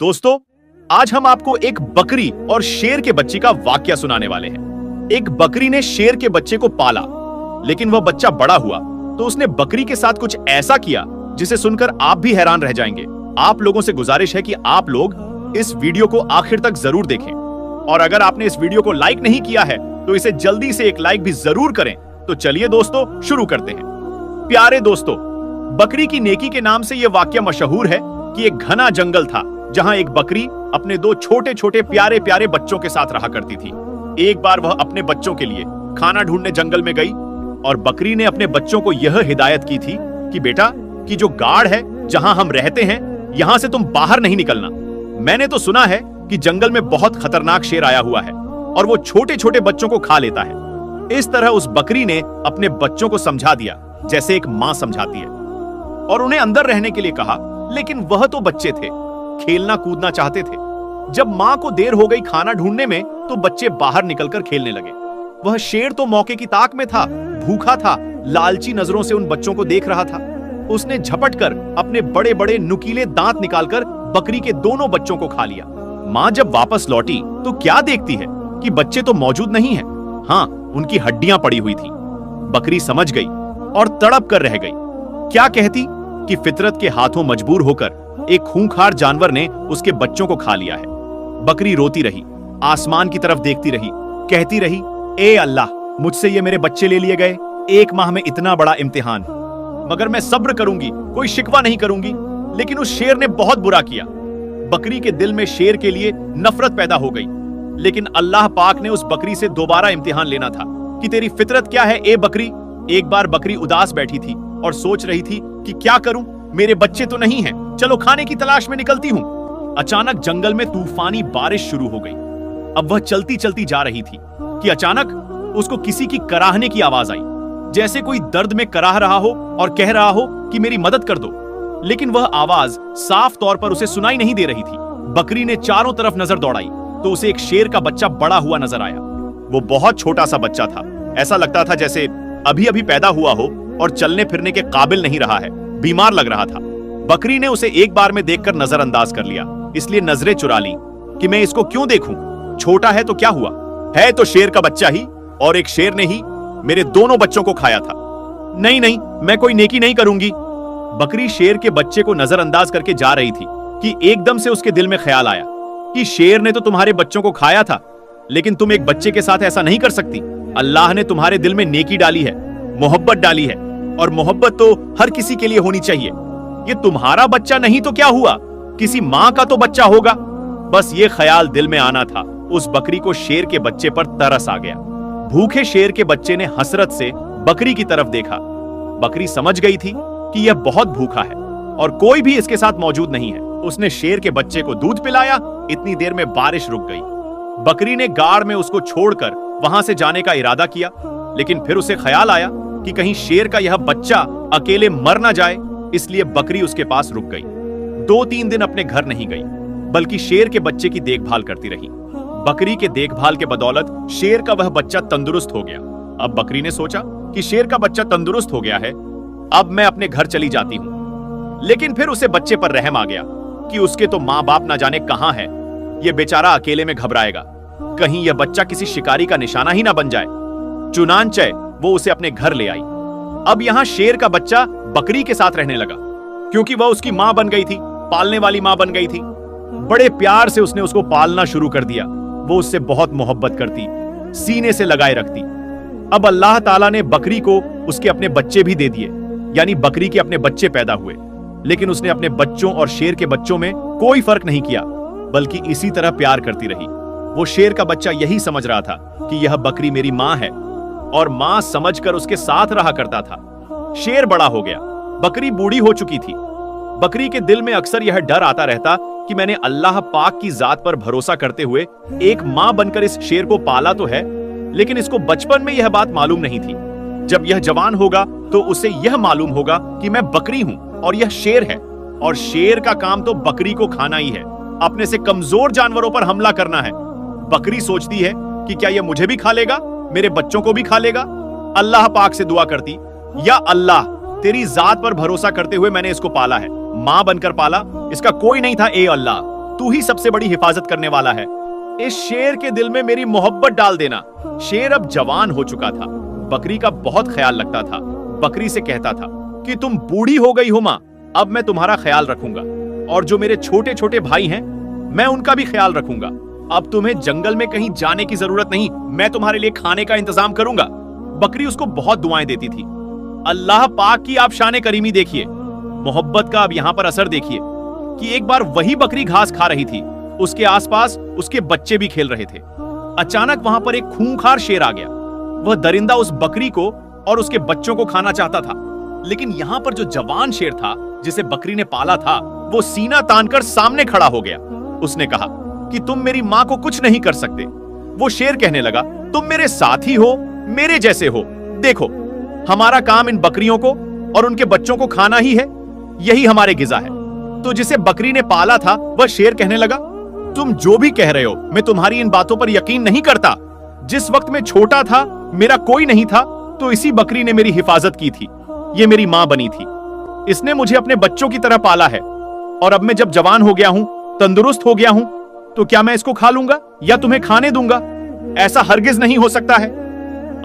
दोस्तों, आज हम आपको एक बकरी और शेर के बच्चे का वाकया सुनाने वाले हैं। एक बकरी ने शेर के बच्चे को पाला, लेकिन वह बच्चा बड़ा हुआ तो उसने बकरी के साथ कुछ ऐसा किया जिसे सुनकर आप भी हैरान रह जाएंगे। आप लोगों से गुजारिश है कि आप लोग इस वीडियो को आखिर तक जरूर देखें, और अगर आपने इस वीडियो को लाइक नहीं किया है तो इसे जल्दी से एक लाइक भी जरूर करें। तो चलिए दोस्तों, शुरू करते हैं। प्यारे दोस्तों, बकरी की नेकी के नाम से यह वाकया मशहूर है कि एक घना जंगल था जहां एक बकरी अपने दो छोटे छोटे प्यारे प्यारे बच्चों के साथ रहा करती थी। एक बार वह अपने बच्चों के लिए खाना ढूंढने जंगल में गई और बकरी ने अपने बच्चों को यह हिदायत की थी कि बेटा, कि जो गाड़ है जहां हम रहते हैं, यहां से तुम बाहर नहीं निकलना। मैंने तो सुना है कि जंगल में बहुत खतरनाक शेर आया हुआ है और वो छोटे छोटे बच्चों को खा लेता है। इस तरह उस बकरी ने अपने बच्चों को समझा दिया जैसे एक मां समझाती है, और उन्हें अंदर रहने के लिए कहा। लेकिन वह तो बच्चे थे, खेलना कूदना चाहते थे। जब मां को देर हो गई खाना ढूंढने में तो बच्चे बाहर निकलकर खेलने लगे। वह शेर तो मौके की ताक में था, भूखा था, लालची नजरों से उन बच्चों को देख रहा था। उसने झपटकर अपने बड़े बड़े नुकीले दांत निकालकर बकरी के दोनों बच्चों को खा लिया। मां जब वापस लौटी तो क्या देखती है कि बच्चे तो मौजूद नहीं हैं। हाँ, उनकी हड्डियां पड़ी हुई थी। बकरी समझ गई और तड़प कर रह गई। क्या कहती कि फितरत के हाथों मजबूर होकर एक खूंखार जानवर ने उसके बच्चों को खा लिया है। बकरी रोती रही, आसमान की तरफ देखती रही, कहती रही, ए अल्लाह, मुझसे ये मेरे बच्चे ले लिए गए। एक माह में इतना बड़ा इम्तिहान। मगर मैं सब्र करूंगी, कोई शिकवा नहीं करूंगी। लेकिन उस शेर ने बहुत बुरा किया। बकरी के दिल में शेर के लिए नफरत पैदा हो गई। लेकिन अल्लाह पाक ने उस बकरी से दोबारा इम्तिहान लेना था कि तेरी फितरत क्या है ए बकरी। एक बार बकरी उदास बैठी थी और सोच रही थी कि क्या करूं, मेरे बच्चे तो नहीं हैं, चलो खाने की तलाश में निकलती हूं। अचानक जंगल में तूफानी बारिश शुरू हो गई। अब वह चलती चलती जा रही थी कि अचानक उसको किसी की कराहने की आवाज आई, जैसे कोई दर्द में कराह रहा हो और कह रहा हो कि मेरी मदद कर दो। लेकिन वह आवाज साफ तौर पर उसे सुनाई नहीं दे रही थी। बकरी ने चारों तरफ नजर दौड़ाई तो उसे एक शेर का बच्चा बड़ा हुआ नजर आया। वो बहुत छोटा सा बच्चा था, ऐसा लगता था जैसे अभी अभी पैदा हुआ हो और चलने फिरने के काबिल नहीं रहा है, बीमार लग रहा था। बकरी ने उसे एक बार में देखकर नजरअंदाज कर लिया, इसलिए नजरें चुरा ली कि मैं इसको क्यों देखूं, छोटा है तो क्या हुआ, है तो शेर का बच्चा ही, और एक शेर ने ही मेरे दोनों बच्चों को खाया था। नहीं नहीं, मैं कोई नेकी नहीं करूंगी। बकरी शेर के बच्चे को नजरअंदाज करके जा रही थी कि एकदम से उसके दिल में ख्याल आया कि शेर ने तो तुम्हारे बच्चों को खाया था, लेकिन तुम एक बच्चे के साथ ऐसा नहीं कर सकती। अल्लाह ने तुम्हारे दिल में नेकी डाली है, मोहब्बत डाली है, और मोहब्बत तो हर किसी के लिए होनी चाहिए। ये तुम्हारा बच्चा नहीं तो क्या हुआ, किसी माँ का तो बच्चा होगा। बस ये ख्याल दिल में आना था। उस बकरी को शेर के बच्चे पर तरस आ गया। भूखे शेर के बच्चे ने हसरत से बकरी की तरफ देखा। बकरी समझ गई थी कि यह बहुत भूखा है और कोई भी इसके साथ मौजूद नहीं है। उसने शेर के बच्चे को दूध पिलाया। इतनी देर में बारिश रुक गई। बकरी ने गाड़ में उसको छोड़कर वहां से जाने का इरादा किया, लेकिन फिर उसे ख्याल आया कि कहीं शेर का यह बच्चा अकेले मर ना जाए, इसलिए बकरी उसके पास रुक गई। 2-3 दिन अपने घर नहीं गई, बल्कि शेर के बच्चे की देखभाल करती रही। बकरी के देखभाल के बदौलत शेर का वह बच्चा तंदुरुस्त हो गया। अब बकरी ने सोचा कि शेर का बच्चा तंदुरुस्त हो गया है, अब मैं अपने घर चली जाती हूं। लेकिन फिर उसे बच्चे पर रहम आ गया कि उसके तो माँ बाप ना जाने कहां है। यह बेचारा अकेले में घबराएगा, कहीं यह बच्चा किसी शिकारी का निशाना ही ना बन जाए। चुनांचे वो उसे अपने घर ले आई। अब यहां शेर का बच्चा बकरी के साथ रहने लगा, क्योंकि वह उसकी मां बन गई थी, पालने वाली मां बन गई थी। बड़े प्यार से उसने उसको पालना शुरू कर दिया। वो उससे बहुत मोहब्बत करती, सीने से लगाए रखती। अब अल्लाह ताला ने बकरी को उसके अपने बच्चे भी दे दिए, यानी बकरी के अपने बच्चे पैदा हुए। लेकिन उसने अपने बच्चों और शेर के बच्चों में कोई फर्क नहीं किया, बल्कि इसी तरह प्यार करती रही। वो शेर का बच्चा यही समझ रहा था कि यह बकरी मेरी मां है, और मां समझकर उसके साथ रहा करता था। शेर बड़ा हो गया, बकरी बूढ़ी हो चुकी थी। बकरी के दिल में अक्सर यह डर आता रहता कि मैंने अल्लाह पाक की जात पर भरोसा करते हुए एक मां बनकर इस शेर को पाला तो है, लेकिन इसको बचपन में यह बात मालूम नहीं थी। जब यह जवान होगा तो उसे यह मालूम होगा कि मैं बकरी हूं और यह शेर है, और शेर का काम तो बकरी को खाना ही है, अपने से कमजोर जानवरों पर हमला करना है। बकरी सोचती है कि क्या यह मुझे भी खा लेगा, मेरे बच्चों को भी खा लेगा। अल्लाह पाक से दुआ करती, या अल्लाह, तेरी जात पर भरोसा करते हुए मैंने इसको पाला है, मां बनकर पाला, इसका कोई नहीं था ए अल्लाह। तू ही सबसे बड़ी हिफाजत करने वाला है। इस शेर के दिल में मेरी मोहब्बत डाल देना। शेर अब जवान हो चुका था, बकरी का बहुत ख्याल रखता था। बकरी से कहता था कि तुम बूढ़ी हो गई हो माँ, अब मैं तुम्हारा ख्याल रखूंगा, और जो मेरे छोटे छोटे भाई हैं मैं उनका भी ख्याल रखूंगा। अब तुम्हें जंगल में कहीं जाने की जरूरत नहीं, मैं तुम्हारे लिए खाने का इंतजाम करूंगा। बकरी उसको बहुत दुआएं देती थी। अल्लाह पाक की आप शान करीमी देखिए, मोहब्बत का अब यहां पर असर देखिए कि एक बार वही बकरी घास खा रही थी, उसके आसपास उसके बच्चे भी खेल रहे थे। अचानक वहां पर एक खूंखार शेर आ गया। वह दरिंदा उस बकरी को और उसके बच्चों को खाना चाहता था, लेकिन यहां पर जो जवान शेर था जिसे बकरी ने पाला था, वो सीना तानकर सामने खड़ा हो गया। उसने कहा कि तुम मेरी मां को कुछ नहीं कर सकते। वो शेर कहने लगा, तुम मेरे साथी हो, मेरे जैसे हो। देखो, हमारा काम इन बकरियों को और उनके बच्चों को खाना ही है, यही हमारे गिजा है। तो जिसे बकरी ने पाला था वह शेर कहने लगा, तुम जो भी कह रहे हो मैं तुम्हारी इन बातों पर यकीन नहीं करता। जिस वक्त मैं छोटा था, मेरा कोई नहीं था, तो इसी बकरी ने मेरी हिफाजत की थी, ये मेरी मां बनी थी। इसने मुझे अपने बच्चों की तरह पाला है, और अब मैं जब जवान हो गया हूं, तंदुरुस्त हो गया हूं, तो क्या मैं इसको खा लूंगा या तुम्हें खाने दूंगा? ऐसा हरगिज नहीं हो सकता है।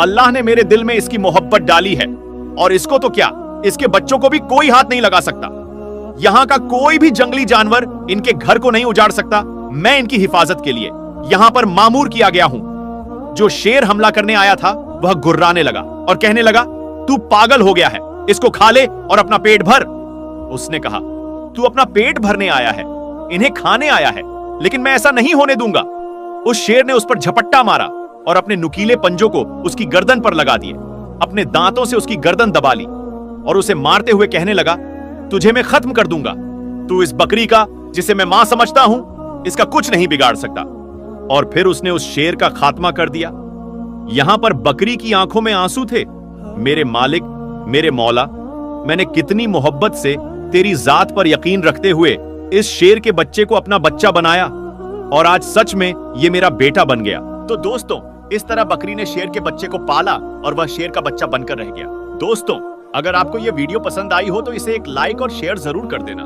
अल्लाह ने मेरे दिल में इसकी मोहब्बत डाली है, और इसको तो क्या, इसके बच्चों को भी कोई हाथ नहीं लगा सकता। यहां का कोई भी जंगली जानवर इनके घर को नहीं उजाड़ सकता। मैं इनकी हिफाजत के लिए यहां पर मामूर किया गया हूं। जो शेर हमला करने आया था वह गुर्राने लगा और कहने लगा, तू पागल हो गया है, इसको खा ले और अपना पेट भर। उसने कहा, तू अपना पेट भरने आया है, इन्हें खाने आया है, लेकिन मैं ऐसा नहीं होने दूंगा। उस शेर ने उस पर झपट्टा मारा और अपने नुकीले पंजों को उसकी गर्दन पर लगा दिए। अपने दांतों से उसकी गर्दन दबा ली और उसे मारते हुए कहने लगा, तुझे मैं खत्म कर दूंगा। तू इस बकरी का, जिसे मैं मां समझता हूं, इसका कुछ नहीं बिगाड़ सकता। और फिर उसने उस शेर का खात्मा कर दिया। यहां पर बकरी की आंखों में आंसू थे। मेरे मालिक, मेरे मौला, मैंने कितनी मोहब्बत से तेरी जात पर यकीन रखते हुए इस शेर के बच्चे को अपना बच्चा बनाया, और आज सच में ये मेरा बेटा बन गया। तो दोस्तों, इस तरह बकरी ने शेर के बच्चे को पाला और वह शेर का बच्चा बनकर रह गया। दोस्तों, अगर आपको यह वीडियो पसंद आई हो तो इसे एक लाइक और शेयर जरूर कर देना।